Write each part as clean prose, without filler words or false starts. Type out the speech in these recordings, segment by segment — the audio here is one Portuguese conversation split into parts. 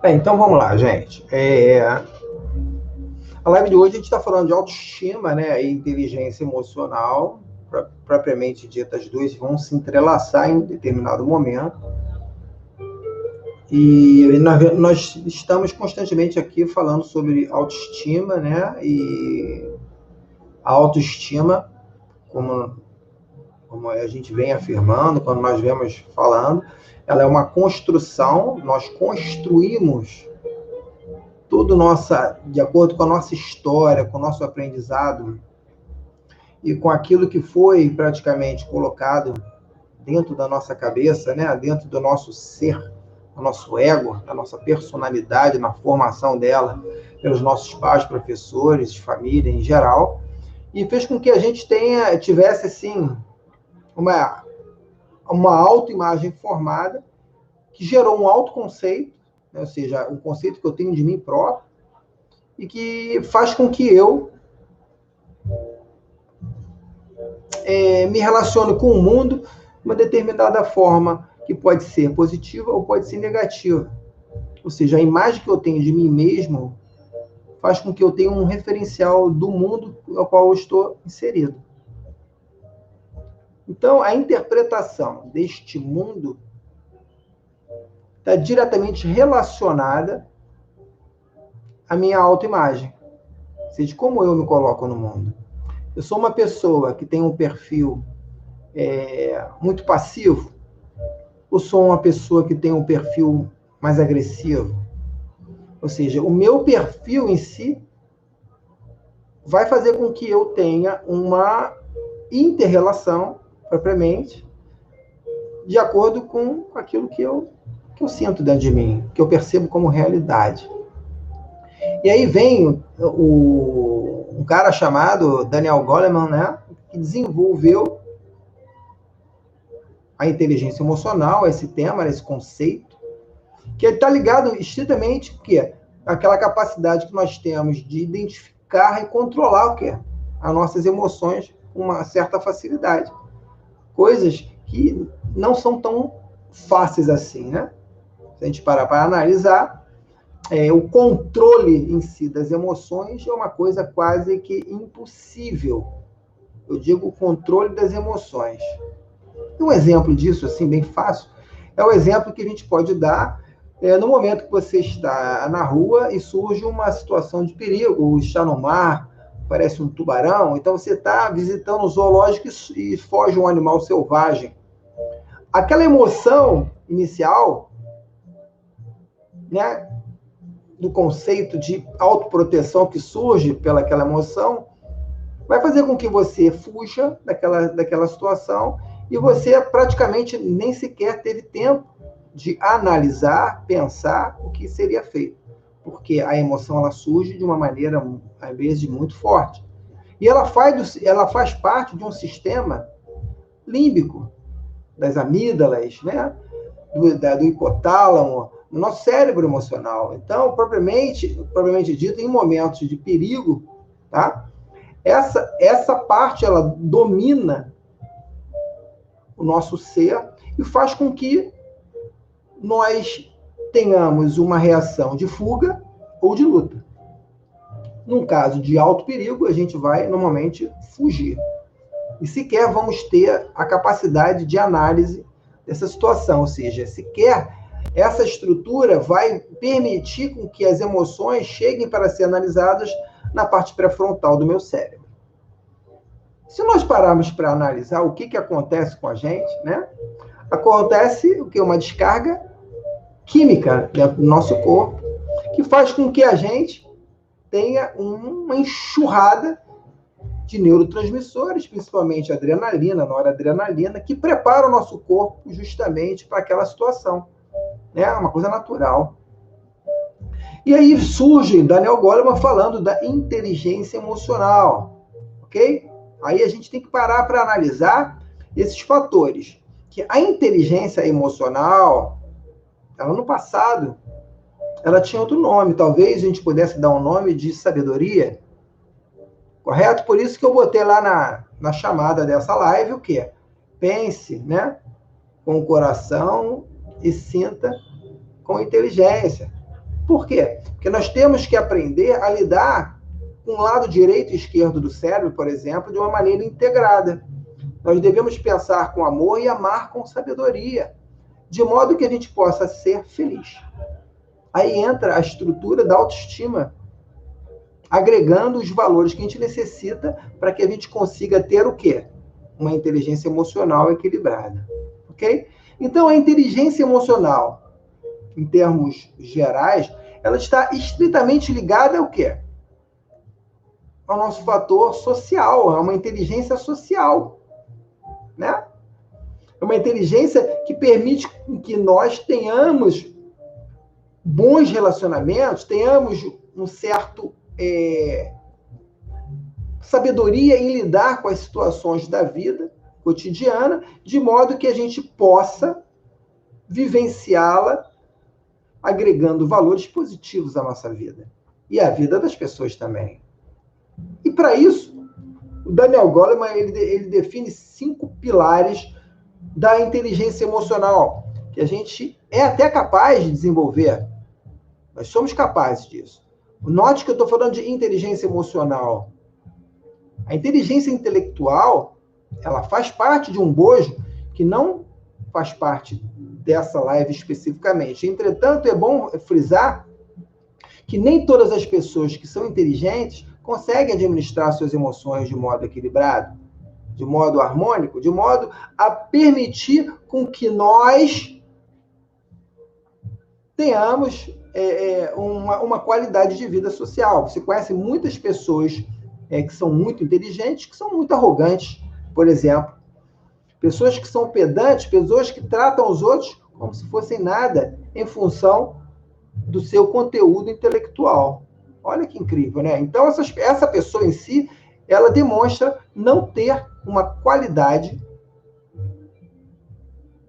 Então vamos lá, gente. A live de hoje a gente está falando de autoestima, né, e inteligência emocional, propriamente dita, as duas vão se entrelaçar em determinado momento. E nós estamos constantemente aqui falando sobre autoestima, né, e a autoestima, como a gente vem afirmando, quando nós vemos falando, ela é uma construção, nós construímos tudo de acordo com a nossa história, com o nosso aprendizado e com aquilo que foi praticamente colocado dentro da nossa cabeça, né? Dentro do nosso ser, do nosso ego, da nossa personalidade, na formação dela, pelos nossos pais, professores, família em geral, e fez com que a gente tivesse, assim, uma autoimagem formada, que gerou um autoconceito, né? Ou seja, um conceito que eu tenho de mim próprio, e que faz com que eu me relacione com o mundo de uma determinada forma, que pode ser positiva ou pode ser negativa. Ou seja, a imagem que eu tenho de mim mesmo faz com que eu tenha um referencial do mundo ao qual eu estou inserido. Então, a interpretação deste mundo está diretamente relacionada à minha autoimagem, ou seja, como eu me coloco no mundo. Eu sou uma pessoa que tem um perfil muito passivo, ou sou uma pessoa que tem um perfil mais agressivo? Ou seja, o meu perfil em si vai fazer com que eu tenha uma inter-relação, propriamente, de acordo com aquilo que eu sinto dentro de mim, que eu percebo como realidade. E aí vem um cara chamado Daniel Goleman, né, que desenvolveu a inteligência emocional, esse tema, esse conceito, que está ligado estritamente àquela capacidade que nós temos de identificar e controlar as nossas emoções com uma certa facilidade. Coisas que não são tão fáceis assim, né? Se a gente parar para analisar, o controle em si das emoções é uma coisa quase que impossível. Eu digo o controle das emoções. Um exemplo disso, assim, bem fácil, é o exemplo que a gente pode dar no momento que você está na rua e surge uma situação de perigo, ou está no mar, parece um tubarão, então você está visitando o zoológico e foge um animal selvagem. Aquela emoção inicial, né, do conceito de autoproteção que surge pelaquela emoção, vai fazer com que você fuja daquela situação e você praticamente nem sequer teve tempo de analisar, pensar o que seria feito. Porque a emoção ela surge de uma maneira, às vezes, muito forte. E ela faz parte de um sistema límbico, das amígdalas, né? do hipotálamo, no nosso cérebro emocional. Então, propriamente dito, em momentos de perigo, tá? Essa parte, ela domina o nosso ser e faz com que nós tenhamos uma reação de fuga ou de luta. Num caso de alto perigo, a gente vai, normalmente, fugir. E sequer vamos ter a capacidade de análise dessa situação, ou seja, sequer essa estrutura vai permitir com que as emoções cheguem para ser analisadas na parte pré-frontal do meu cérebro. Se nós pararmos para analisar o que acontece com a gente, né? Acontece uma descarga química dentro do nosso corpo, que faz com que a gente tenha uma enxurrada de neurotransmissores, principalmente adrenalina, noradrenalina, que prepara o nosso corpo justamente para aquela situação. É uma coisa natural. E aí surge Daniel Goleman falando da inteligência emocional, ok? Aí a gente tem que parar para analisar esses fatores. Que a inteligência emocional, ela no passado, ela tinha outro nome. Talvez a gente pudesse dar um nome de sabedoria. Correto? Por isso que eu botei lá na chamada dessa live o quê? Pense, né? Com o coração e sinta com inteligência. Por quê? Porque nós temos que aprender a lidar com o lado direito e esquerdo do cérebro, por exemplo, de uma maneira integrada. Nós devemos pensar com amor e amar com sabedoria, de modo que a gente possa ser feliz. Aí entra a estrutura da autoestima, agregando os valores que a gente necessita para que a gente consiga ter o quê? Uma inteligência emocional equilibrada. Ok? Então, a inteligência emocional, em termos gerais, ela está estritamente ligada ao quê? Ao nosso fator social, a uma inteligência social, né? É uma inteligência que permite que nós tenhamos bons relacionamentos, tenhamos um certo sabedoria em lidar com as situações da vida cotidiana, de modo que a gente possa vivenciá-la agregando valores positivos à nossa vida e à vida das pessoas também. E para isso, o Daniel Goleman ele define 5 pilares da inteligência emocional, que a gente é até capaz de desenvolver. Nós somos capazes disso. Note que eu estou falando de inteligência emocional. A inteligência intelectual, ela faz parte de um bojo que não faz parte dessa live especificamente. Entretanto, é bom frisar que nem todas as pessoas que são inteligentes conseguem administrar suas emoções de modo equilibrado, de modo harmônico, de modo a permitir com que nós tenhamos uma qualidade de vida social. Você conhece muitas pessoas que são muito inteligentes, que são muito arrogantes, por exemplo. Pessoas que são pedantes, pessoas que tratam os outros como se fossem nada, em função do seu conteúdo intelectual. Olha que incrível, né? Então, essa pessoa em si, ela demonstra não ter uma qualidade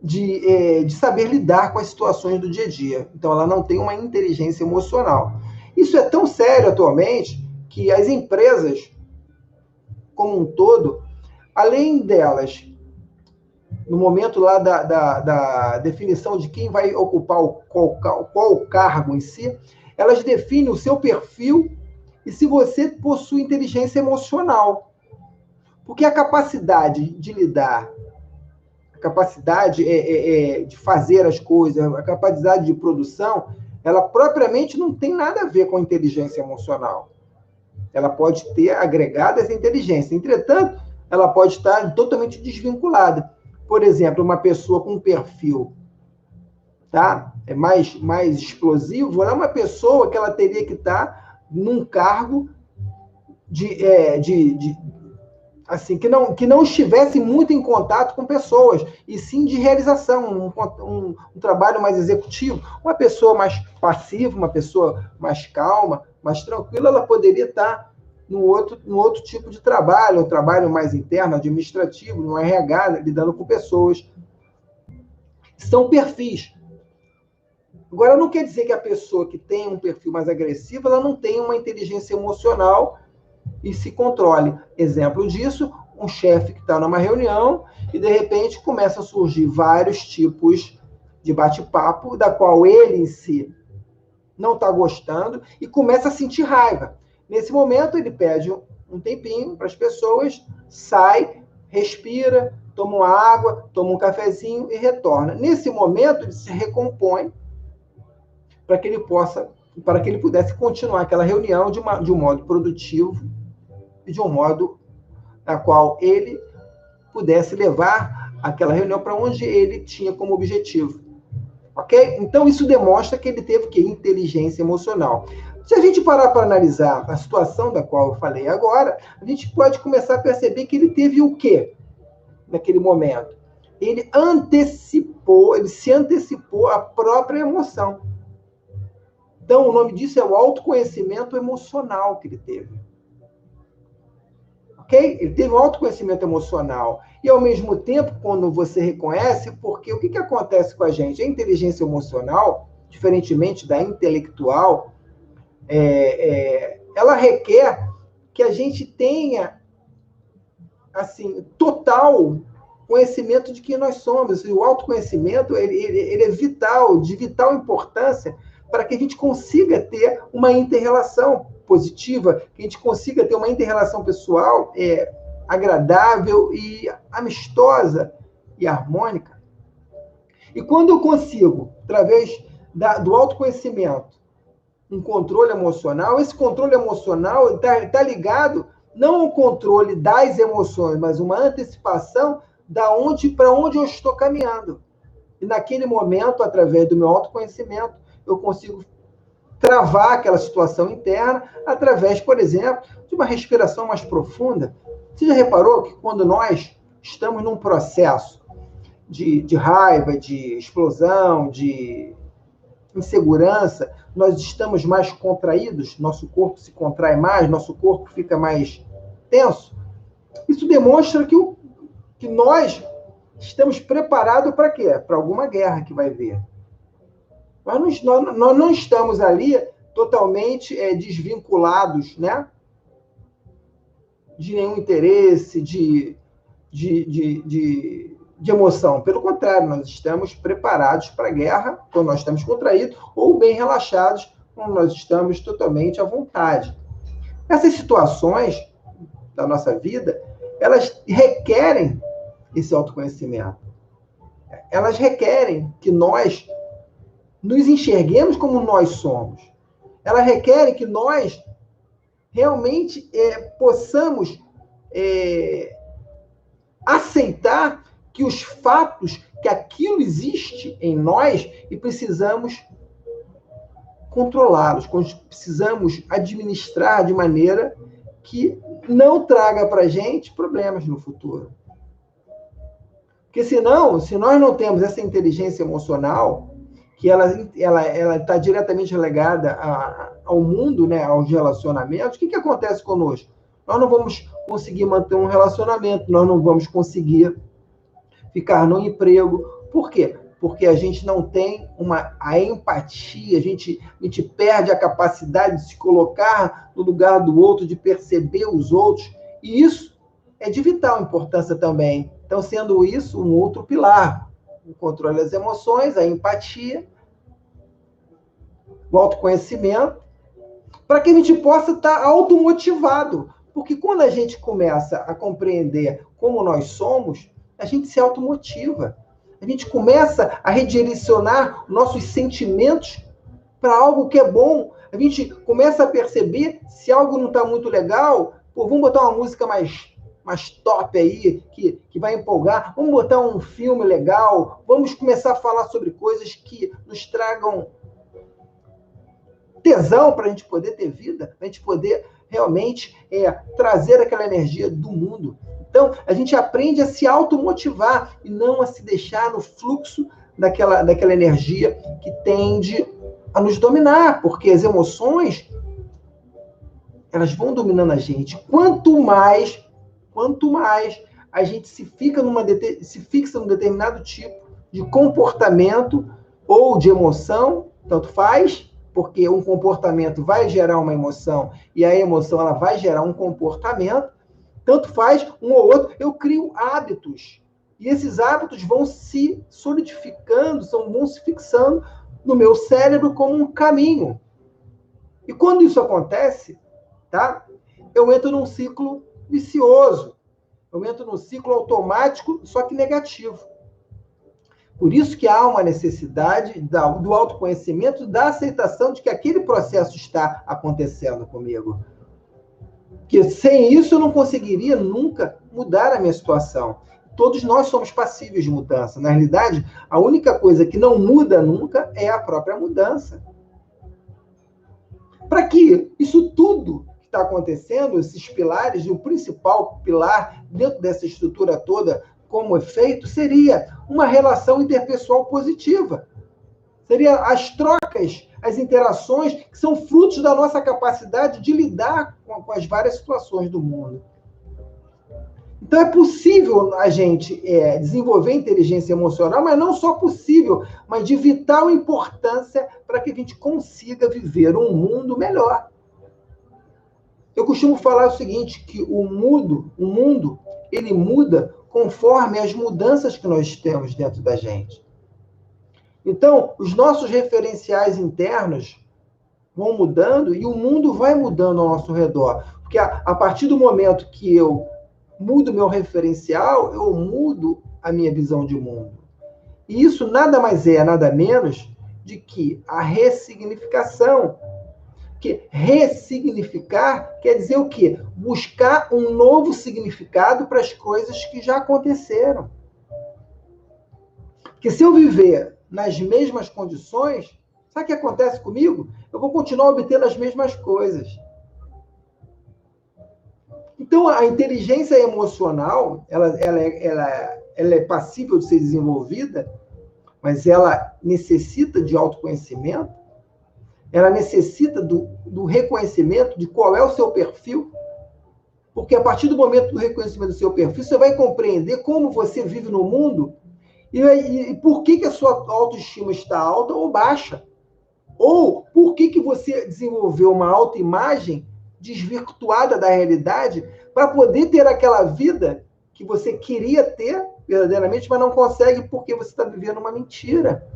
de saber lidar com as situações do dia a dia. Então, ela não tem uma inteligência emocional. Isso é tão sério atualmente que as empresas, como um todo, além delas, no momento lá da definição de quem vai ocupar qual o cargo em si, elas definem o seu perfil e se você possui inteligência emocional. Porque a capacidade de lidar, a capacidade de fazer as coisas, a capacidade de produção, ela propriamente não tem nada a ver com a inteligência emocional. Ela pode ter agregado essa inteligência. Entretanto, ela pode estar totalmente desvinculada. Por exemplo, uma pessoa com um perfil mais explosivo, ela é uma pessoa que ela teria que estar num cargo assim, que não estivesse muito em contato com pessoas, e sim de realização, um trabalho mais executivo. Uma pessoa mais passiva, uma pessoa mais calma, mais tranquila, ela poderia estar no outro tipo de trabalho, um trabalho mais interno, administrativo, no RH, lidando com pessoas. São perfis. Agora, não quer dizer que a pessoa que tem um perfil mais agressivo, ela não tem uma inteligência emocional e se controle. Exemplo disso, um chefe que está numa reunião e, de repente, começa a surgir vários tipos de bate-papo, da qual ele em si não está gostando e começa a sentir raiva. Nesse momento, ele pede um tempinho para as pessoas, sai, respira, toma uma água, toma um cafezinho e retorna. Nesse momento, ele se recompõe para que ele pudesse continuar aquela reunião de um modo produtivo e de um modo na qual ele pudesse levar aquela reunião para onde ele tinha como objetivo. Ok? Então, isso demonstra que ele teve inteligência emocional. Se a gente parar para analisar a situação da qual eu falei agora, a gente pode começar a perceber que ele teve o quê naquele momento? Ele se antecipou à própria emoção. Então, o nome disso é o autoconhecimento emocional que ele teve. Ok? Ele teve um autoconhecimento emocional. E, ao mesmo tempo, quando você reconhece, porque o que acontece com a gente? A inteligência emocional, diferentemente da intelectual, ela requer que a gente tenha, assim, total conhecimento de quem nós somos. E o autoconhecimento ele é vital, de vital importância, para que a gente consiga ter uma inter-relação positiva, que a gente consiga ter uma inter-relação pessoal agradável e amistosa e harmônica. E quando eu consigo, através do autoconhecimento, um controle emocional, esse controle emocional está ligado não ao controle das emoções, mas uma antecipação para onde eu estou caminhando. E naquele momento, através do meu autoconhecimento, eu consigo travar aquela situação interna através, por exemplo, de uma respiração mais profunda. Você já reparou que quando nós estamos num processo de raiva, de explosão, de insegurança, nós estamos mais contraídos, nosso corpo se contrai mais, nosso corpo fica mais tenso? Isso demonstra que nós estamos preparados para quê? Para alguma guerra que vai vir. Nós não estamos ali totalmente desvinculados, né? De nenhum interesse, de emoção. Pelo contrário, nós estamos preparados para a guerra quando nós estamos contraídos ou bem relaxados quando nós estamos totalmente à vontade. Essas situações da nossa vida, elas requerem esse autoconhecimento. Elas requerem que nós nos enxerguemos como nós somos. Elas requerem que nós realmente possamos aceitar que os fatos, que aquilo existe em nós e precisamos controlá-los, precisamos administrar de maneira que não traga para a gente problemas no futuro. Porque senão, se nós não temos essa inteligência emocional, que ela está diretamente relegada ao mundo, né, aos relacionamentos, o que acontece conosco? Nós não vamos conseguir manter um relacionamento, nós não vamos conseguir ficar no emprego. Por quê? Porque a gente não tem a empatia, a gente perde a capacidade de se colocar no lugar do outro, de perceber os outros, e isso é de vital importância também. Então, sendo isso um outro pilar, o controle das emoções, a empatia, o autoconhecimento, para que a gente possa estar automotivado. Porque quando a gente começa a compreender como nós somos, a gente se automotiva. A gente começa a redirecionar nossos sentimentos para algo que é bom. A gente começa a perceber se algo não está muito legal, vamos botar uma música mais top aí, que vai empolgar, vamos botar um filme legal, vamos começar a falar sobre coisas que nos tragam tesão para a gente poder ter vida, para a gente poder realmente trazer aquela energia do mundo. Então, a gente aprende a se automotivar e não a se deixar no fluxo daquela energia que tende a nos dominar, porque as emoções, elas vão dominando a gente. Quanto mais a gente se fixa num determinado tipo de comportamento ou de emoção, tanto faz, porque um comportamento vai gerar uma emoção e a emoção ela vai gerar um comportamento, tanto faz um ou outro, eu crio hábitos. E esses hábitos vão se solidificando, vão se fixando no meu cérebro como um caminho. E quando isso acontece, tá? Eu entro num ciclo vicioso. Eu entro num ciclo automático, só que negativo. Por isso que há uma necessidade do autoconhecimento, da aceitação de que aquele processo está acontecendo comigo. Porque sem isso eu não conseguiria nunca mudar a minha situação. Todos nós somos passíveis de mudança. Na realidade, a única coisa que não muda nunca é a própria mudança. Para que isso tudo que está acontecendo, esses pilares, o principal pilar dentro dessa estrutura toda, como efeito, seria uma relação interpessoal positiva. Seria as trocas, as interações, que são frutos da nossa capacidade de lidar com as várias situações do mundo. Então, é possível a gente desenvolver inteligência emocional, mas não só possível, mas de vital importância para que a gente consiga viver um mundo melhor. Eu costumo falar o seguinte, que o mundo, ele muda conforme as mudanças que nós temos dentro da gente. Então, os nossos referenciais internos vão mudando e o mundo vai mudando ao nosso redor. Porque a partir do momento que eu mudo meu referencial, eu mudo a minha visão de mundo. E isso nada mais é, nada menos de que a ressignificação. Que ressignificar quer dizer o quê? Buscar um novo significado para as coisas que já aconteceram. Porque se eu viver nas mesmas condições, sabe o que acontece comigo? Eu vou continuar obtendo as mesmas coisas. Então, a inteligência emocional, ela é passível de ser desenvolvida, mas ela necessita de autoconhecimento, ela necessita do reconhecimento de qual é o seu perfil, porque a partir do momento do reconhecimento do seu perfil, você vai compreender como você vive no mundo e por que a sua autoestima está alta ou baixa. Ou por que você desenvolveu uma autoimagem desvirtuada da realidade para poder ter aquela vida que você queria ter verdadeiramente, mas não consegue porque você está vivendo uma mentira.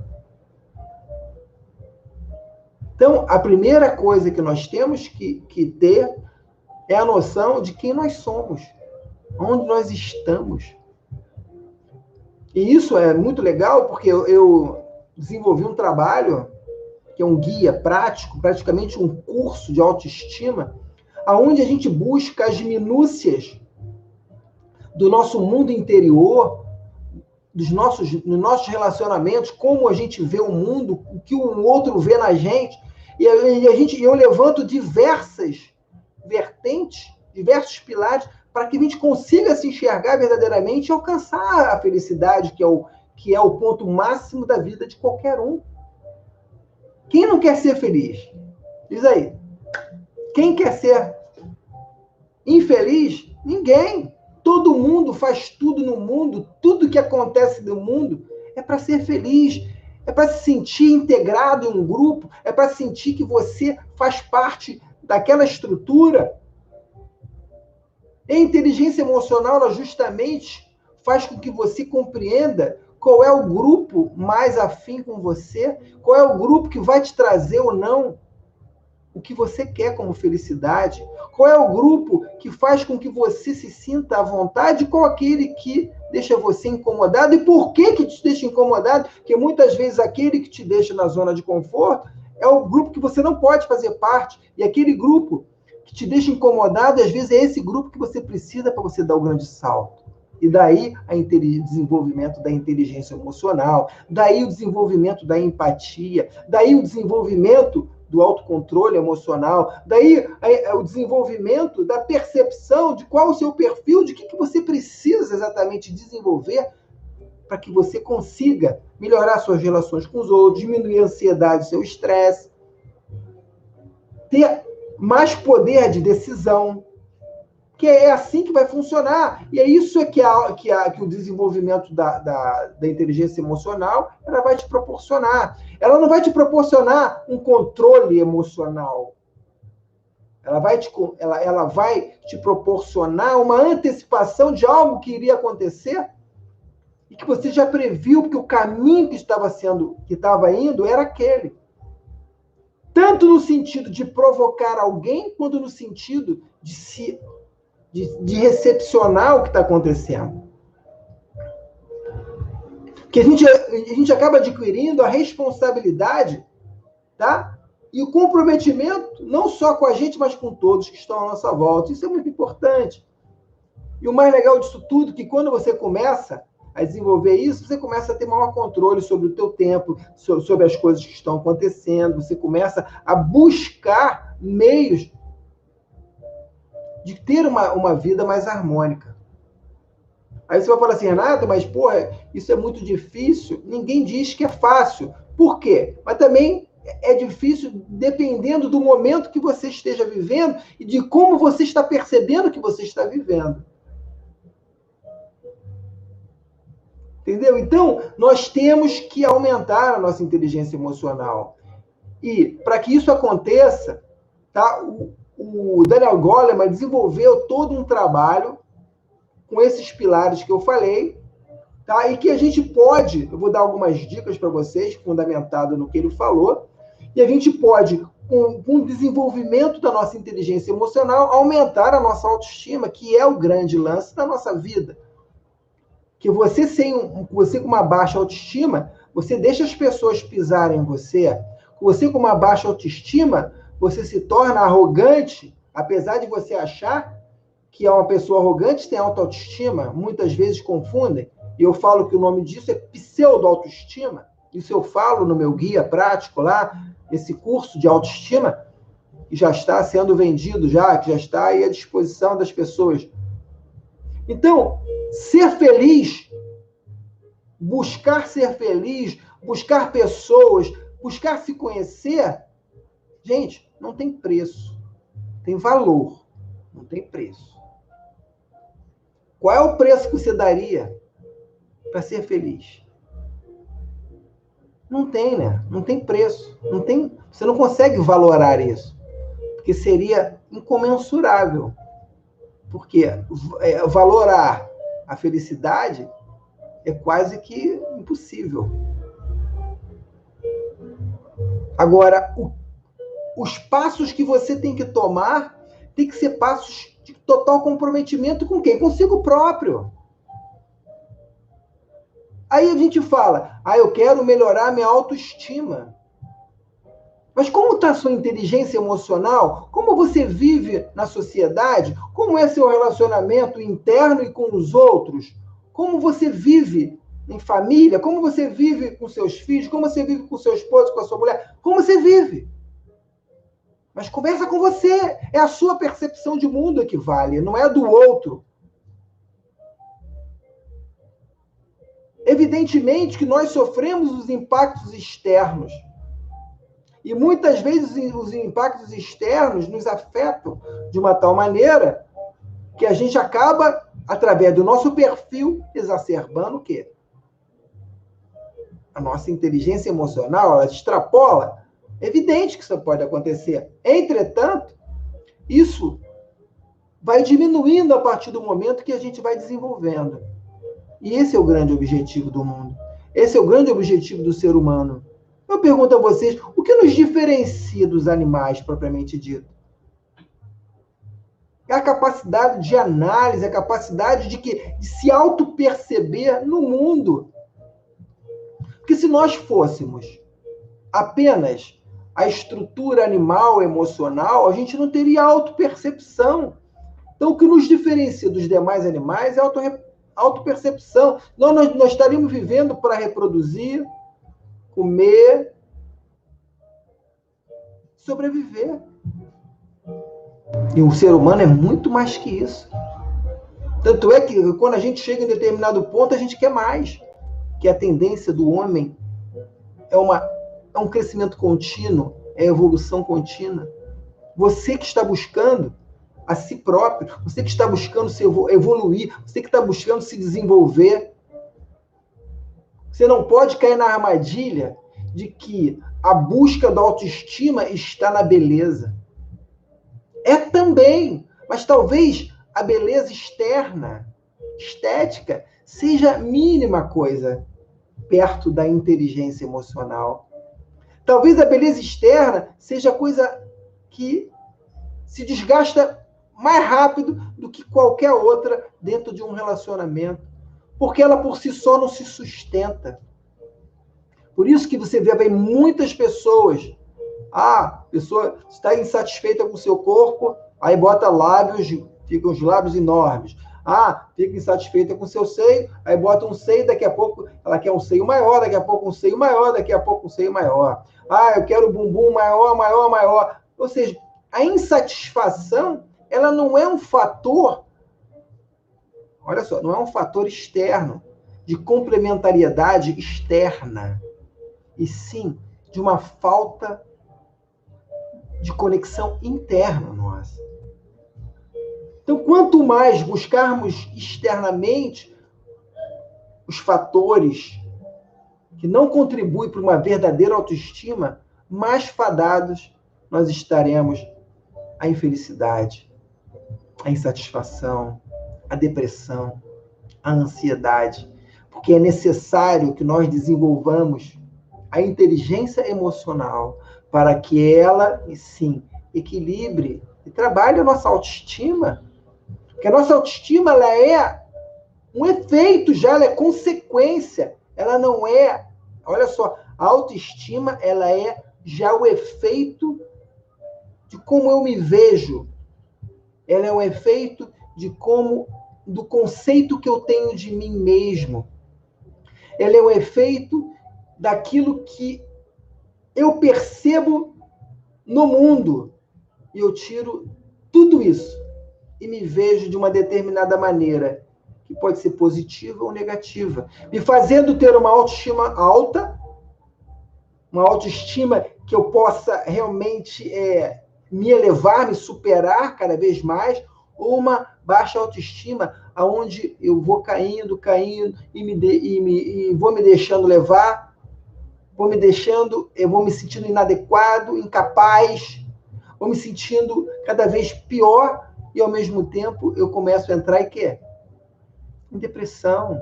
Então, a primeira coisa que nós temos que ter é a noção de quem nós somos, onde nós estamos. E isso é muito legal porque eu desenvolvi um trabalho que é um guia prático, praticamente um curso de autoestima, aonde a gente busca as minúcias do nosso mundo interior, dos nossos relacionamentos, como a gente vê o mundo, o que o outro vê na gente, e eu levanto diversas vertentes, diversos pilares, para que a gente consiga se enxergar verdadeiramente e alcançar a felicidade, que é o ponto máximo da vida de qualquer um. Quem não quer ser feliz? Diz aí. Quem quer ser infeliz? Ninguém. Todo mundo faz tudo no mundo, tudo que acontece no mundo é para ser feliz, é para se sentir integrado em um grupo, é para sentir que você faz parte daquela estrutura. E a inteligência emocional, ela justamente faz com que você compreenda qual é o grupo mais afim com você, qual é o grupo que vai te trazer ou não o que você quer como felicidade, qual é o grupo que faz com que você se sinta à vontade, qual aquele que deixa você incomodado e por que te deixa incomodado, porque muitas vezes aquele que te deixa na zona de conforto é o grupo que você não pode fazer parte, e aquele grupo que te deixa incomodado, às vezes é esse grupo que você precisa para você dar o grande salto. E daí o desenvolvimento da inteligência emocional, daí o desenvolvimento da empatia, daí o desenvolvimento do autocontrole emocional, daí o desenvolvimento da percepção de qual o seu perfil, de que você precisa exatamente desenvolver para que você consiga melhorar suas relações com os outros, diminuir a ansiedade, seu estresse, ter mais poder de decisão, que é assim que vai funcionar. E é isso que o desenvolvimento da inteligência emocional ela vai te proporcionar. Ela não vai te proporcionar um controle emocional. Ela vai te proporcionar uma antecipação de algo que iria acontecer e que você já previu, porque o caminho que estava indo era aquele. Tanto no sentido de provocar alguém, quanto no sentido de recepcionar o que está acontecendo. Que a gente acaba adquirindo a responsabilidade, tá? E o comprometimento, não só com a gente, mas com todos que estão à nossa volta. Isso é muito importante. E o mais legal disso tudo é que quando você começa a desenvolver isso, você começa a ter maior controle sobre o teu tempo, sobre as coisas que estão acontecendo, você começa a buscar meios de ter uma vida mais harmônica. Aí você vai falar assim, Renato, mas, porra, isso é muito difícil. Ninguém diz que é fácil. Por quê? Mas também é difícil dependendo do momento que você esteja vivendo e de como você está percebendo que você está vivendo. Entendeu? Então, nós temos que aumentar a nossa inteligência emocional. E, para que isso aconteça, tá? O Daniel Goleman desenvolveu todo um trabalho com esses pilares que eu falei, tá? E que a gente pode, eu vou dar algumas dicas para vocês, fundamentado no que ele falou, e a gente pode, com o desenvolvimento da nossa inteligência emocional, aumentar a nossa autoestima, que é o grande lance da nossa vida. Que você com uma baixa autoestima, você deixa as pessoas pisarem em você. Você com uma baixa autoestima, você se torna arrogante, apesar de você achar que é uma pessoa arrogante, tem alta autoestima, muitas vezes confundem. E eu falo que o nome disso é pseudo-autoestima. Isso eu falo no meu guia prático lá, esse curso de autoestima, que já está sendo vendido, que já está aí à disposição das pessoas. Então, ser feliz, buscar ser feliz, buscar pessoas, buscar se conhecer, gente, não tem preço. Tem valor, não tem preço. Qual é o preço que você daria para ser feliz? Não tem, né? Não tem preço. Não tem, você não consegue valorar isso. Porque seria incomensurável. Porque valorar a felicidade é quase que impossível. Agora, os passos que você tem que tomar tem que ser passos de total comprometimento com quem? Consigo próprio. Aí a gente fala, eu quero melhorar minha autoestima. Mas como está a sua inteligência emocional? Como você vive na sociedade? Como é seu relacionamento interno e com os outros? Como você vive em família? Como você vive com seus filhos? Como você vive com seu esposo, com a sua mulher? Como você vive? Mas conversa com você. É a sua percepção de mundo que vale, não é a do outro. Evidentemente que nós sofremos os impactos externos. E muitas vezes os impactos externos nos afetam de uma tal maneira que a gente acaba, através do nosso perfil, exacerbando o quê? A nossa inteligência emocional, ela extrapola. É evidente que isso pode acontecer. Entretanto, isso vai diminuindo a partir do momento que a gente vai desenvolvendo. E esse é o grande objetivo do mundo. Esse é o grande objetivo do ser humano. Eu pergunto a vocês, o que nos diferencia dos animais, propriamente dito? É a capacidade de análise, a capacidade de se auto-perceber no mundo. Porque se nós fôssemos apenas a estrutura animal, emocional, a gente não teria auto-percepção. Então, o que nos diferencia dos demais animais é a auto-percepção. Nós estaríamos vivendo para reproduzir, comer, sobreviver. E o ser humano é muito mais que isso. Tanto é que quando a gente chega em determinado ponto, a gente quer mais. Que a tendência do homem é um crescimento contínuo, é evolução contínua. Você que está buscando a si próprio, você que está buscando se evoluir, você que está buscando se desenvolver, você não pode cair na armadilha de que a busca da autoestima está na beleza. É também, mas talvez a beleza externa, estética, seja a mínima coisa perto da inteligência emocional. Talvez a beleza externa seja a coisa que se desgasta mais rápido do que qualquer outra dentro de um relacionamento, porque ela por si só não se sustenta. Por isso que você vê muitas pessoas, a pessoa está insatisfeita com o seu corpo, aí bota lábios, ficam os lábios enormes. Fica insatisfeita com o seu seio, aí bota um seio, daqui a pouco ela quer um seio maior, daqui a pouco um seio maior, daqui a pouco um seio maior. Eu quero bumbum maior, maior, maior. Ou seja, a insatisfação, ela não é um fator, olha só, não é um fator externo, de complementariedade externa, e sim de uma falta de conexão interna nossa. Então, quanto mais buscarmos externamente os fatores que não contribuem para uma verdadeira autoestima, mais fadados nós estaremos à infelicidade, à insatisfação, à depressão, à ansiedade. que é necessário que nós desenvolvamos a inteligência emocional para que ela, sim, equilibre e trabalhe a nossa autoestima. Porque a nossa autoestima, ela é um efeito já, ela é consequência. Ela não é... Olha só, a autoestima, ela é já o efeito de como eu me vejo. Ela é um efeito de como, do conceito que eu tenho de mim mesmo. Ela é um efeito daquilo que eu percebo no mundo. E eu tiro tudo isso e me vejo de uma determinada maneira, que pode ser positiva ou negativa, me fazendo ter uma autoestima alta, uma autoestima que eu possa realmente me elevar, me superar cada vez mais, ou uma baixa autoestima, aonde eu vou caindo e vou me deixando levar, eu vou me sentindo inadequado, incapaz, vou me sentindo cada vez pior, e ao mesmo tempo eu começo a entrar em depressão,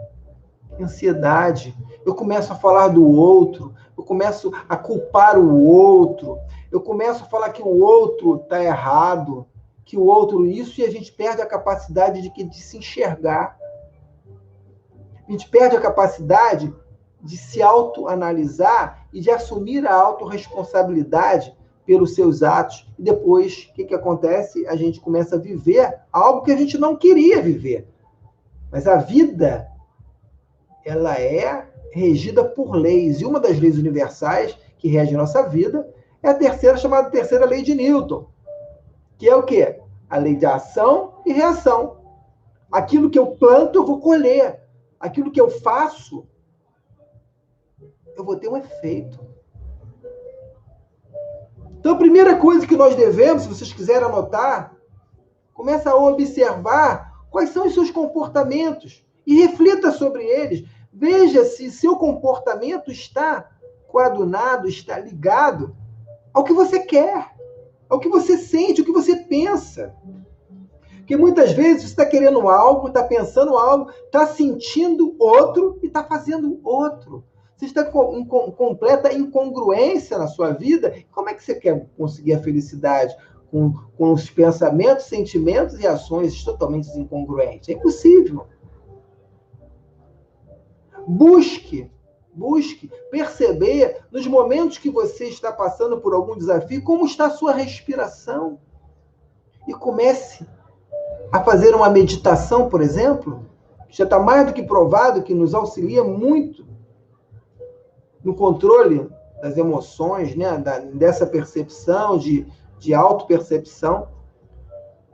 em ansiedade. Eu começo a falar do outro, eu começo a culpar o outro, eu começo a falar que o outro está errado, que o outro isso, e a gente perde a capacidade de se enxergar. A gente perde a capacidade de se autoanalisar e de assumir a autorresponsabilidade pelos seus atos. E depois, o que acontece? A gente começa a viver algo que a gente não queria viver. Mas a vida, ela é regida por leis. E uma das leis universais que rege a nossa vida é a terceira, chamada terceira lei de Newton. Que é o quê? A lei de ação e reação. Aquilo que eu planto, eu vou colher. Aquilo que eu faço, eu vou ter um efeito. Então, a primeira coisa que nós devemos, se vocês quiserem anotar, começa a observar quais são os seus comportamentos e reflita sobre eles. Veja se seu comportamento está coadunado, está ligado ao que você quer, ao que você sente, ao que você pensa. Porque muitas vezes você está querendo algo, está pensando algo, está sentindo outro e está fazendo outro. Você está com completa incongruência na sua vida. Como é que você quer conseguir a felicidade com os pensamentos, sentimentos e ações totalmente incongruentes? É impossível. Busque perceber nos momentos que você está passando por algum desafio, como está a sua respiração. E comece a fazer uma meditação, por exemplo, que já está mais do que provado, que nos auxilia muito no controle das emoções, né? Dessa percepção, de autopercepção.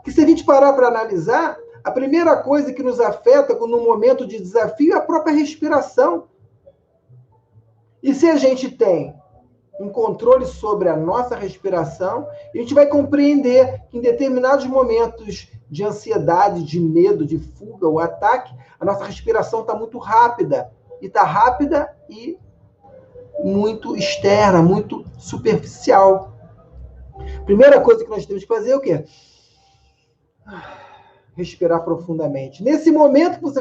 Que se a gente parar para analisar, a primeira coisa que nos afeta no momento de desafio é a própria respiração. E se a gente tem um controle sobre a nossa respiração, a gente vai compreender que em determinados momentos de ansiedade, de medo, de fuga ou ataque, a nossa respiração está muito rápida. E está rápida e muito externa, muito superficial. Primeira coisa que nós temos que fazer é o quê? Respirar profundamente. Nesse momento que você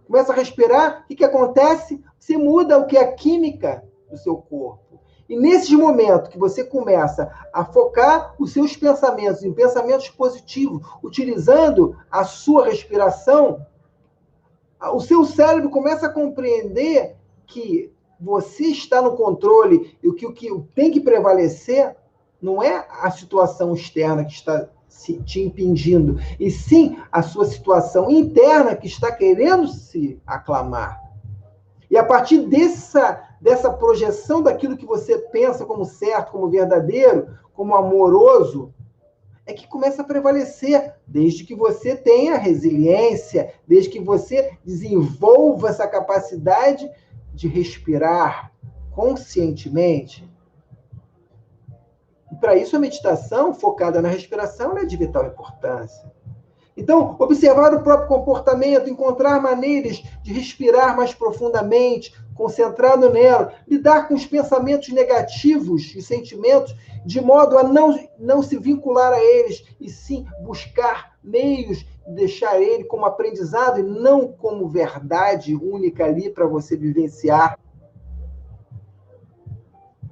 começa a respirar, o que acontece? Você muda o que é a química do seu corpo. E nesses momentos que você começa a focar os seus pensamentos em pensamentos positivos, utilizando a sua respiração, o seu cérebro começa a compreender que você está no controle e o que tem que prevalecer não é a situação externa que está te impedindo, e sim a sua situação interna que está querendo se aclamar. E a partir dessa projeção daquilo que você pensa como certo, como verdadeiro, como amoroso, é que começa a prevalecer, desde que você tenha resiliência, desde que você desenvolva essa capacidade de respirar conscientemente. E para isso a meditação focada na respiração é de vital importância. Então, observar o próprio comportamento, encontrar maneiras de respirar mais profundamente, concentrado nela, lidar com os pensamentos negativos e sentimentos, de modo a não se vincular a eles, e sim buscar meios deixar ele como aprendizado e não como verdade única ali para você vivenciar.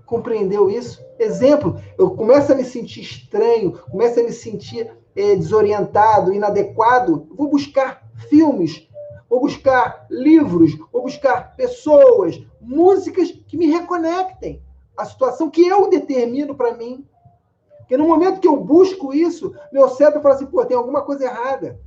Compreendeu isso? Exemplo, eu começo a me sentir estranho, começo a me sentir desorientado, inadequado, vou buscar filmes, vou buscar livros, vou buscar pessoas, músicas que me reconectem à situação que eu determino para mim. Porque no momento que eu busco isso, meu cérebro fala assim, pô, tem alguma coisa errada.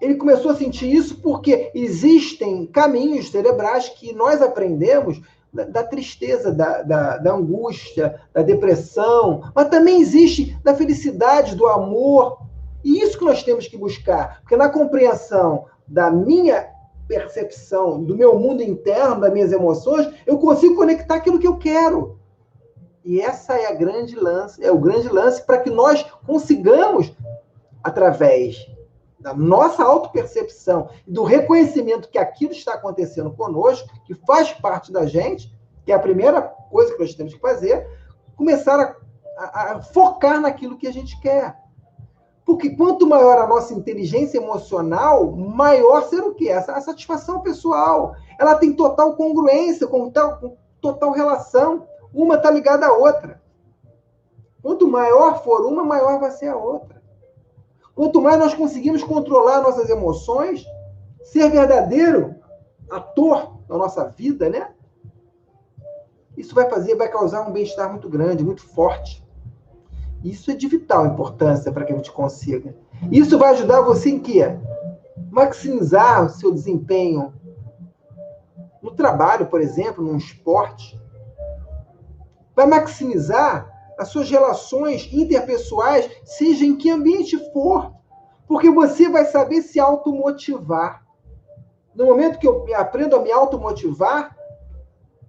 Ele começou a sentir isso porque existem caminhos cerebrais que nós aprendemos da tristeza, da angústia, da depressão, mas também existe da felicidade, do amor. E isso que nós temos que buscar. Porque na compreensão da minha percepção, do meu mundo interno, das minhas emoções, eu consigo conectar aquilo que eu quero. E essa é o grande lance para que nós consigamos, através da nossa autopercepção e do reconhecimento que aquilo está acontecendo conosco, que faz parte da gente, que é a primeira coisa que nós temos que fazer, começar a focar naquilo que a gente quer. Porque quanto maior a nossa inteligência emocional, maior será o quê? A satisfação pessoal. Ela tem total congruência, com total relação. Uma está ligada à outra. Quanto maior for uma, maior vai ser a outra. Quanto mais nós conseguimos controlar nossas emoções, ser verdadeiro ator da nossa vida, né? Isso vai causar um bem-estar muito grande, muito forte. Isso é de vital importância para que a gente consiga. Isso vai ajudar você em quê? Maximizar o seu desempenho no trabalho, por exemplo, num esporte. Vai maximizar as suas relações interpessoais, seja em que ambiente for. Porque você vai saber se automotivar. No momento que eu aprendo a me automotivar,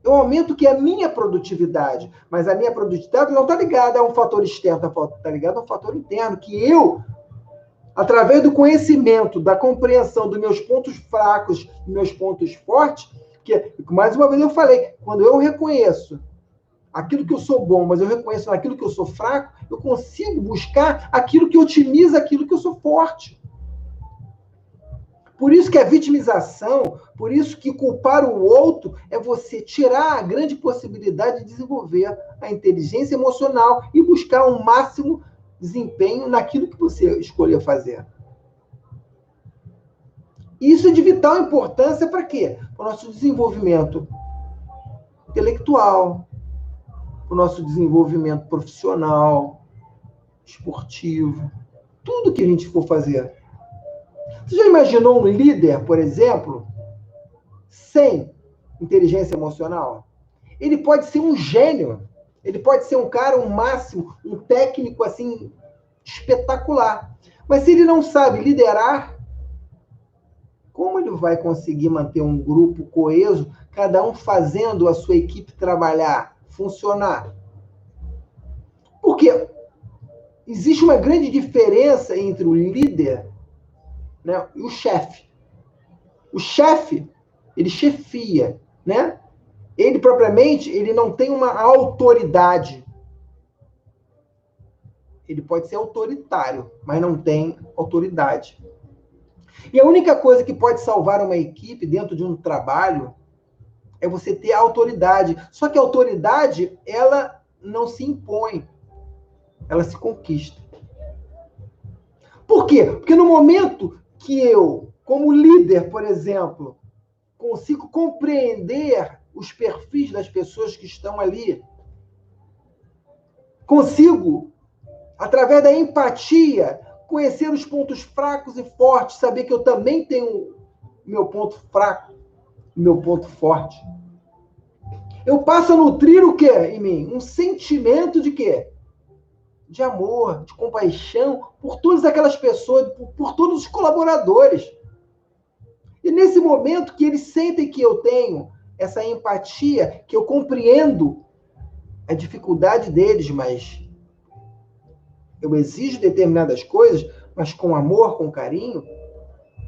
eu aumento que é a minha produtividade. Mas a minha produtividade não está ligada a um fator externo, está ligada a um fator interno, que eu, através do conhecimento, da compreensão dos meus pontos fracos, dos meus pontos fortes, que, mais uma vez eu falei, quando eu reconheço aquilo que eu sou bom, mas eu reconheço naquilo que eu sou fraco, eu consigo buscar aquilo que otimiza aquilo que eu sou forte. Por isso que a vitimização, por isso que culpar o outro é você tirar a grande possibilidade de desenvolver a inteligência emocional e buscar um máximo desempenho naquilo que você escolher fazer. Isso é de vital importância para quê? Para o nosso desenvolvimento intelectual, para o nosso desenvolvimento profissional, esportivo, tudo que a gente for fazer. Você já imaginou um líder, por exemplo, sem inteligência emocional? Ele pode ser um gênio, ele pode ser um cara, um máximo, um técnico assim espetacular. Mas se ele não sabe liderar, como ele vai conseguir manter um grupo coeso, cada um fazendo a sua equipe trabalhar, funcionar? Porque existe uma grande diferença entre o líder, né, e o chefe. O chefe, ele chefia, né? Ele propriamente, ele não tem uma autoridade. Ele pode ser autoritário, mas não tem autoridade. E a única coisa que pode salvar uma equipe dentro de um trabalho é você ter autoridade. Só que a autoridade, ela não se impõe. Ela se conquista. Por quê? Porque no momento que eu, como líder, por exemplo, consigo compreender os perfis das pessoas que estão ali, consigo, através da empatia, conhecer os pontos fracos e fortes, saber que eu também tenho meu ponto fraco, meu ponto forte. Eu passo a nutrir o quê em mim? Um sentimento de quê? De amor, de compaixão por todas aquelas pessoas, por todos os colaboradores. E nesse momento que eles sentem que eu tenho essa empatia, que eu compreendo a dificuldade deles, mas eu exijo determinadas coisas, mas com amor, com carinho,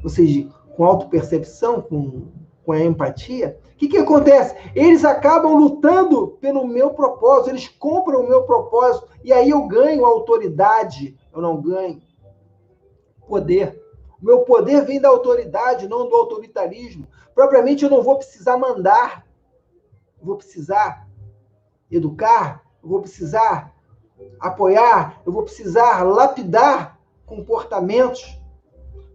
ou seja, com autopercepção, com a empatia, o que acontece? Eles acabam lutando pelo meu propósito, eles compram o meu propósito, e aí eu ganho autoridade, eu não ganho poder. O meu poder vem da autoridade, não do autoritarismo. Propriamente eu não vou precisar mandar, eu vou precisar educar, eu vou precisar apoiar, eu vou precisar lapidar comportamentos.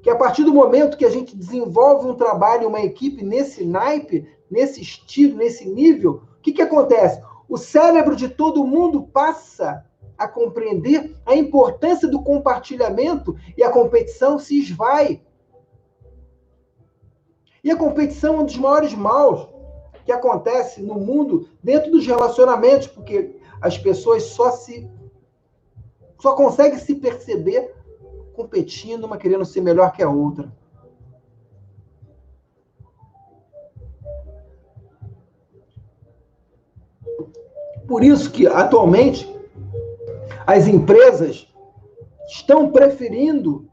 Que a partir do momento que a gente desenvolve um trabalho, uma equipe nesse naipe, nesse estilo, nesse nível, o que acontece? O cérebro de todo mundo passa a compreender a importância do compartilhamento e a competição se esvai. E a competição é um dos maiores maus que acontece no mundo dentro dos relacionamentos, porque as pessoas só conseguem se perceber competindo, uma querendo ser melhor que a outra. Por isso que, atualmente, as empresas estão preferindo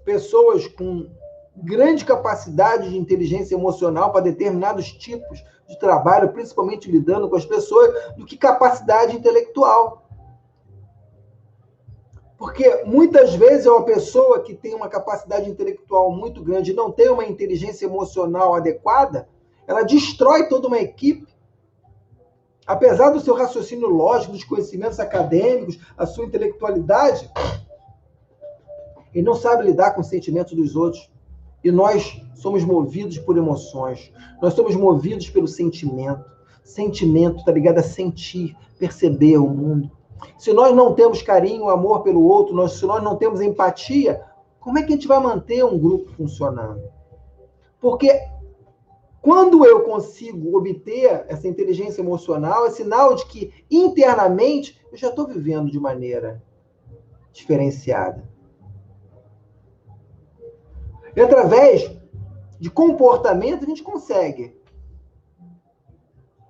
pessoas com grande capacidade de inteligência emocional para determinados tipos de trabalho, principalmente lidando com as pessoas, do que capacidade intelectual. Porque muitas vezes é uma pessoa que tem uma capacidade intelectual muito grande e não tem uma inteligência emocional adequada, ela destrói toda uma equipe. Apesar do seu raciocínio lógico, dos conhecimentos acadêmicos, a sua intelectualidade, ele não sabe lidar com os sentimentos dos outros. E nós somos movidos por emoções. Nós somos movidos pelo sentimento. Sentimento está ligado a sentir, perceber o mundo. Se nós não temos carinho, amor pelo outro, se nós não temos empatia, como é que a gente vai manter um grupo funcionando? Porque quando eu consigo obter essa inteligência emocional, é sinal de que internamente eu já estou vivendo de maneira diferenciada. E através de comportamento a gente consegue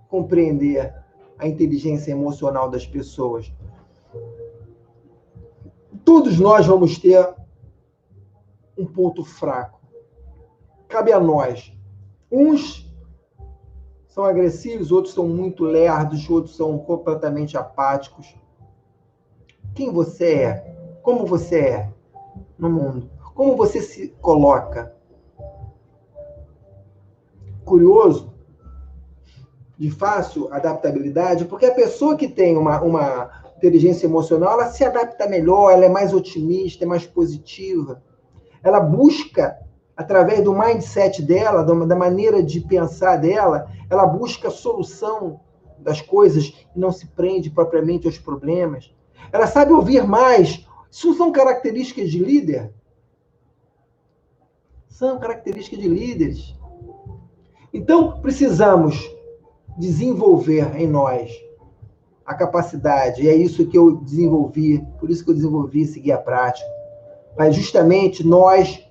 compreender a inteligência emocional das pessoas. Todos nós vamos ter um ponto fraco. Cabe a nós. Uns são agressivos, outros são muito lerdos, outros são completamente apáticos. Quem você é? Como você é no mundo? Como você se coloca? Curioso, de fácil adaptabilidade, porque a pessoa que tem uma inteligência emocional, ela se adapta melhor, ela é mais otimista, é mais positiva. Ela busca, através do mindset dela, da maneira de pensar dela, ela busca a solução das coisas e não se prende propriamente aos problemas. Ela sabe ouvir mais. Isso são características de líder? São características de líderes. Então, precisamos desenvolver em nós a capacidade, e é isso que eu desenvolvi, por isso que eu desenvolvi esse guia prático, para justamente nós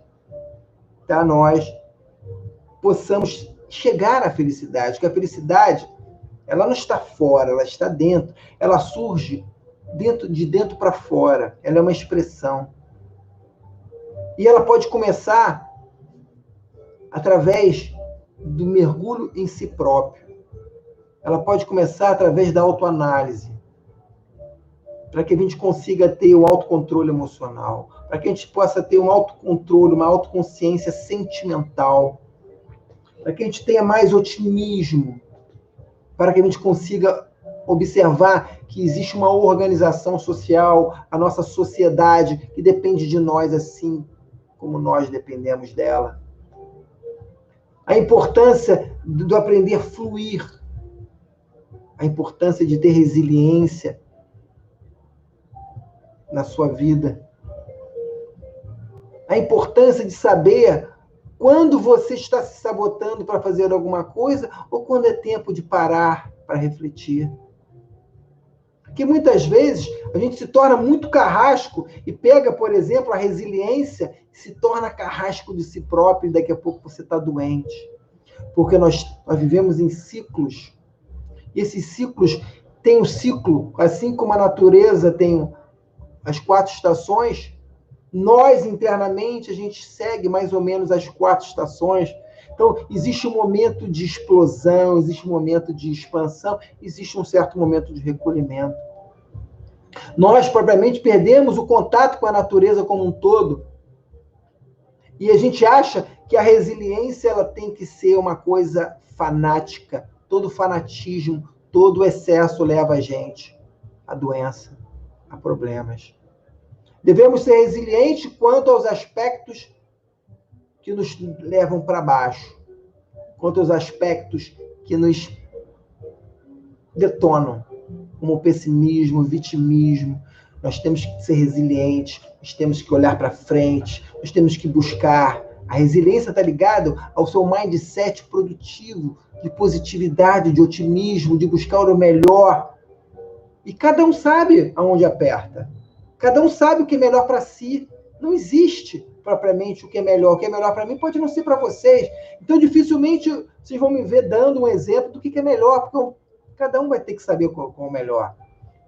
possamos chegar à felicidade, porque a felicidade, ela não está fora, ela está dentro, ela surge de dentro para fora, ela é uma expressão. E ela pode começar através do mergulho em si próprio. Ela pode começar através da autoanálise, para que a gente consiga ter o autocontrole emocional, para que a gente possa ter um autocontrole, uma autoconsciência sentimental, para que a gente tenha mais otimismo, para que a gente consiga observar que existe uma organização social, a nossa sociedade, que depende de nós assim como nós dependemos dela. A importância do aprender a fluir, a importância de ter resiliência na sua vida, a importância de saber quando você está se sabotando para fazer alguma coisa ou quando é tempo de parar para refletir. Porque muitas vezes a gente se torna muito carrasco e pega, por exemplo, a resiliência e se torna carrasco de si próprio e daqui a pouco você está doente. Porque nós vivemos em ciclos. E esses ciclos têm um ciclo, assim como a natureza tem as 4 estações, nós internamente a gente segue mais ou menos as 4 estações. Então, existe um momento de explosão, existe um momento de expansão, existe um certo momento de recolhimento. Nós, propriamente, perdemos o contato com a natureza como um todo, E a gente acha que a resiliência ela tem que ser uma coisa fanática. Todo fanatismo, todo excesso leva a gente à doença, a problemas. Devemos ser resilientes quanto aos aspectos que nos levam para baixo, quanto aos aspectos que nos detonam, como o pessimismo, o vitimismo. Nós temos que ser resilientes, nós temos que olhar para frente, nós temos que buscar. A resiliência está ligada ao seu mindset produtivo, de positividade, de otimismo, de buscar o melhor. E cada um sabe aonde aperta. Cada um sabe o que é melhor para si. Não existe propriamente o que é melhor. O que é melhor para mim pode não ser para vocês. Então, dificilmente vocês vão me ver dando um exemplo do que é melhor, porque cada um vai ter que saber qual é o melhor.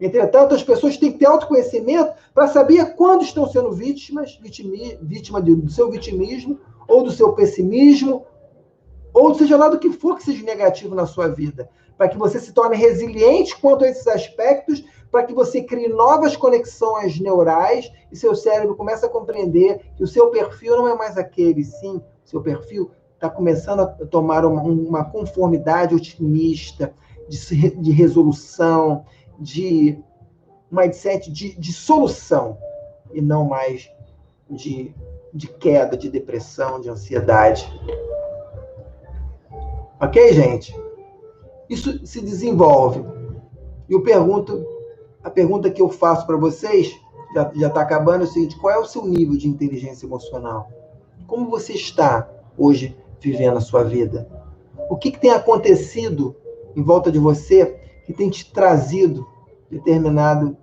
Entretanto, as pessoas têm que ter autoconhecimento para saber quando estão sendo vítima do seu vitimismo, ou do seu pessimismo, ou seja lá do que for que seja negativo na sua vida, para que você se torne resiliente quanto a esses aspectos, para que você crie novas conexões neurais e seu cérebro comece a compreender que o seu perfil não é mais aquele, sim, o seu perfil está começando a tomar uma conformidade otimista, de resolução, de mindset de solução, e não mais de queda, de depressão, de ansiedade. Ok, gente? Isso se desenvolve. E a pergunta que eu faço para vocês, já está acabando, é o seguinte: qual é o seu nível de inteligência emocional? Como você está hoje vivendo a sua vida? O que tem acontecido em volta de você que tem te trazido determinado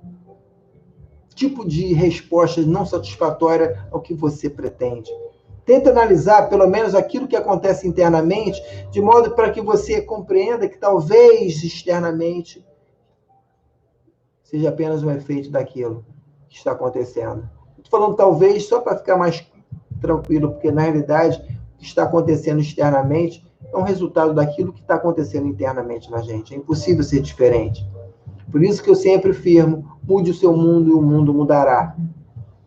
tipo de resposta não satisfatória ao que você pretende? Tenta analisar, pelo menos, aquilo que acontece internamente, de modo para que você compreenda que talvez externamente seja apenas um efeito daquilo que está acontecendo. Estou falando talvez só para ficar mais tranquilo, porque na realidade o que está acontecendo externamente é um resultado daquilo que está acontecendo internamente na gente. É impossível ser diferente. Por isso que eu sempre afirmo: mude o seu mundo e o mundo mudará.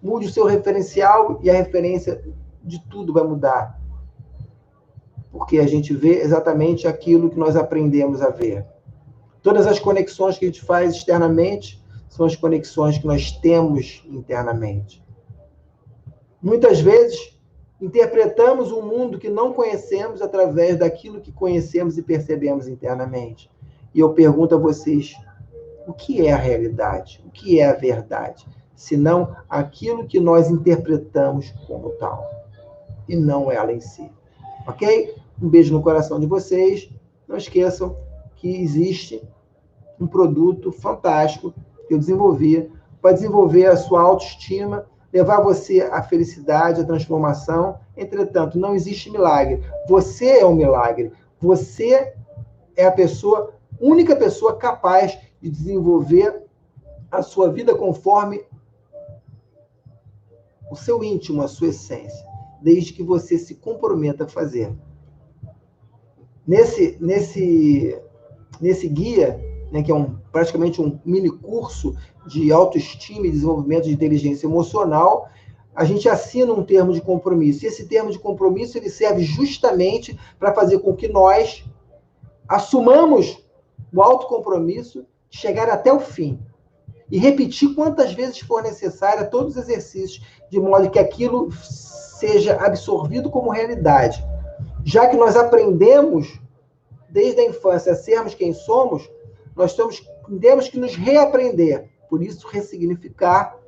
Mude o seu referencial e a referência de tudo vai mudar. Porque a gente vê exatamente aquilo que nós aprendemos a ver. Todas as conexões que a gente faz externamente são as conexões que nós temos internamente. Muitas vezes, interpretamos um mundo que não conhecemos através daquilo que conhecemos e percebemos internamente. E eu pergunto a vocês: o que é a realidade? O que é a verdade? Senão aquilo que nós interpretamos como tal, e não ela em si. Ok? Um beijo no coração de vocês. Não esqueçam que existe um produto fantástico que eu desenvolvi para desenvolver a sua autoestima, levar você à felicidade, à transformação. Entretanto, não existe milagre. Você é um milagre. Você é a única pessoa capaz de desenvolver a sua vida conforme o seu íntimo, a sua essência, desde que você se comprometa a fazer. Nesse guia, né, que é praticamente um mini curso de autoestima e desenvolvimento de inteligência emocional, a gente assina um termo de compromisso. E esse termo de compromisso ele serve justamente para fazer com que nós assumamos o autocompromisso, chegar até o fim e repetir quantas vezes for necessário todos os exercícios, de modo que aquilo seja absorvido como realidade. Já que nós aprendemos desde a infância a sermos quem somos, nós temos que nos reaprender. Por isso, ressignificar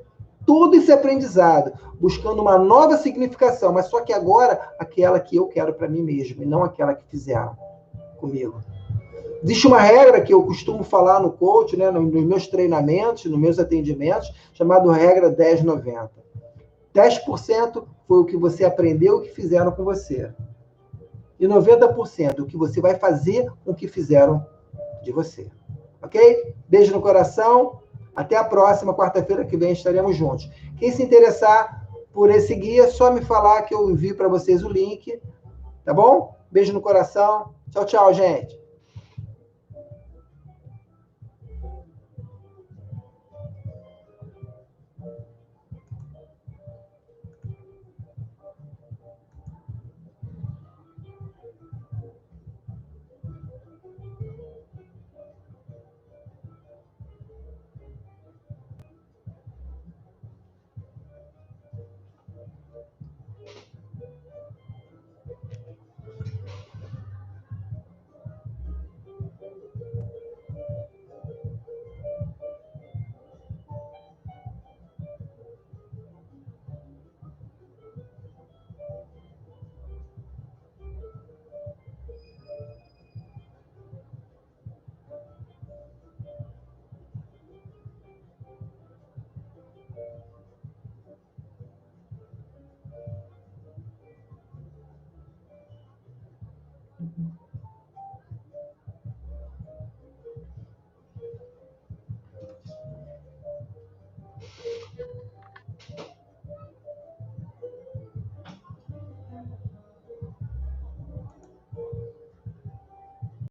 todo esse aprendizado, buscando uma nova significação, mas só que agora aquela que eu quero para mim mesmo e não aquela que fizeram comigo. Existe uma regra que eu costumo falar no coach, né, nos meus treinamentos, nos meus atendimentos, chamada regra 10-90. 10% foi o que você aprendeu, o que fizeram com você. E 90% o que você vai fazer com o que fizeram de você. Ok? Beijo no coração. Até a próxima quarta-feira que vem estaremos juntos. Quem se interessar por esse guia, é só me falar que eu envio para vocês o link. Tá bom? Beijo no coração. Tchau, tchau, gente.